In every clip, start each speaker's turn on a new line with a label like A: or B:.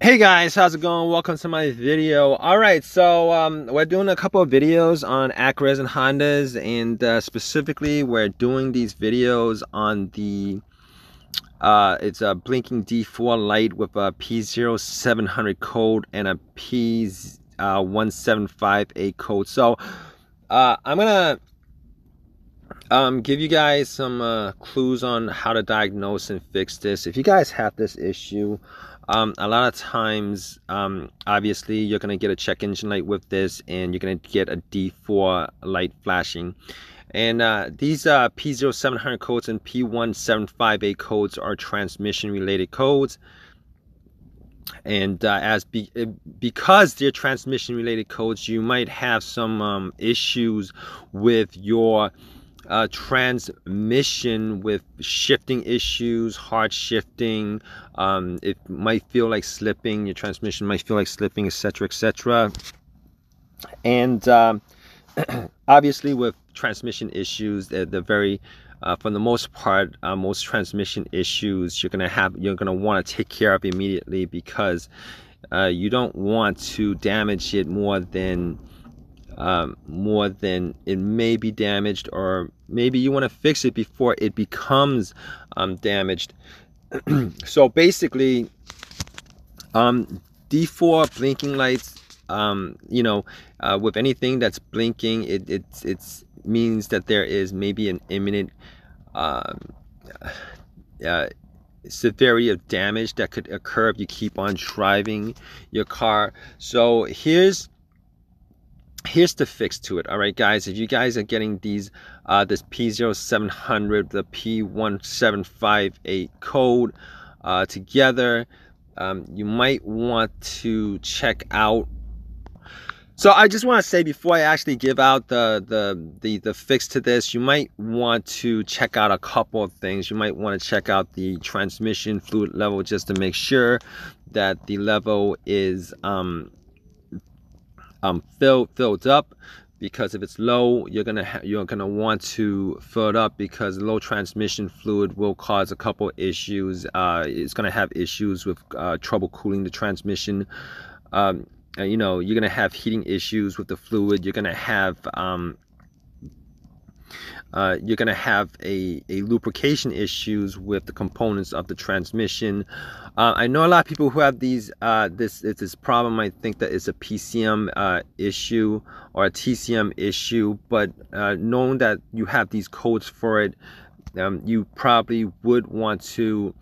A: Hey guys, how's it going? Welcome to my video. All right, so we're doing a couple of videos on Acuras and Hondas, and specifically we're doing these videos on the it's a blinking D4 light with a p0700 code and a p1758 code. So I'm gonna give you guys some clues on how to diagnose and fix this. If you guys have this issue, a lot of times, obviously, you're going to get a check engine light with this, and you're going to get a D4 light flashing. And these p0700 codes and p1758 codes are transmission-related codes. And because they're transmission-related codes, you might have some issues with your transmission, with shifting issues, hard shifting. It might feel like slipping, your transmission might feel like slipping, etc., etc. And obviously with transmission issues, they're very for the most part, most transmission issues you're gonna want to take care of immediately, because you don't want to damage it more than it may be damaged, or maybe you want to fix it before it becomes damaged. So basically, D4 blinking lights, with anything that's blinking, it means that there is maybe an imminent severity of damage that could occur if you keep on driving your car. So here's the fix to it. All right, guys, if you guys are getting these this p0700, the p1758 code together, you might want to check out. So I just want to say, before I actually give out the fix to this, you might want to check out a couple of things. You might want to check out the transmission fluid level, just to make sure that the level is filled up, because if it's low, you're gonna want to fill it up, because low transmission fluid will cause a couple issues. It's gonna have issues with trouble cooling the transmission. You're gonna have heating issues with the fluid. You're gonna have a lubrication issues with the components of the transmission. I know a lot of people who have these this problem might think that it's a PCM issue or a TCM issue, but knowing that you have these codes for it, you probably would want to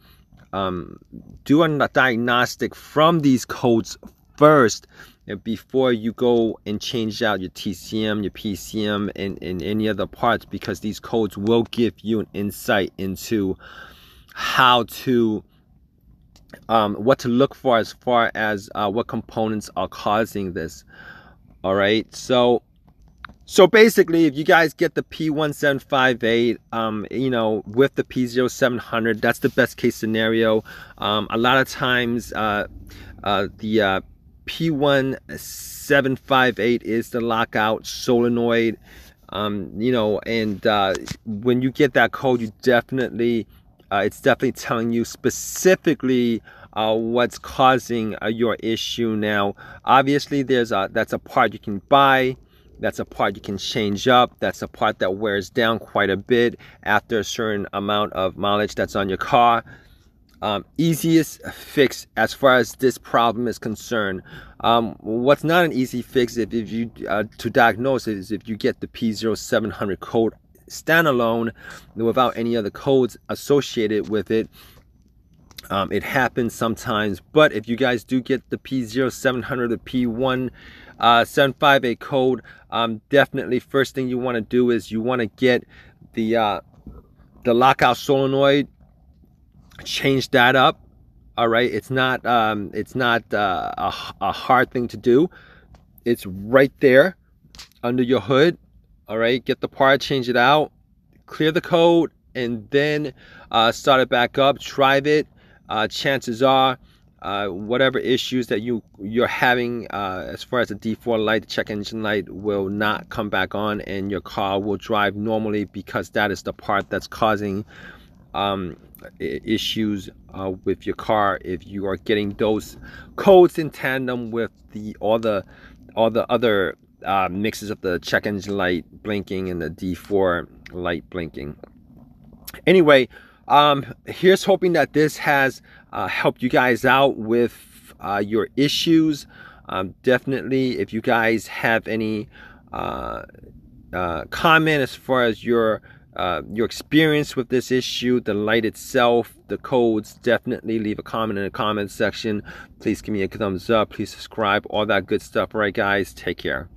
A: do a diagnostic from these codes first, before you go and change out your TCM, your PCM, and any other parts, because these codes will give you an insight into how to what to look for as far as what components are causing this. All right, so basically, if you guys get the p1758, with the p0700, that's the best case scenario. A lot of times the p1758 is the lockout solenoid, and when you get that code, you definitely it's definitely telling you specifically what's causing your issue. Now obviously that's a part you can buy, that's a part you can change up, that's a part that wears down quite a bit after a certain amount of mileage that's on your car. Easiest fix as far as this problem is concerned. What's not an easy fix, if you to diagnose it, is if you get the p0700 code standalone without any other codes associated with it. It happens sometimes, but if you guys do get the p0700, the p1758 code, definitely first thing you want to do is you want to get the lockout solenoid, change that up. All right, it's not a hard thing to do. It's right there under your hood. All right, get the part, change it out, clear the code, and then start it back up, drive it. Chances are whatever issues that you're having as far as the D4 light, the check engine light, will not come back on, and your car will drive normally, because that is the part that's causing issues with your car if you are getting those codes in tandem with all the other mixes of the check engine light blinking and the D4 light blinking. Anyway, here's hoping that this has helped you guys out with your issues. Definitely, if you guys have any comment as far as your experience with this issue, the light itself, the codes, definitely leave a comment in the comment section. Please give me a thumbs up, please subscribe, all that good stuff. All right guys, take care.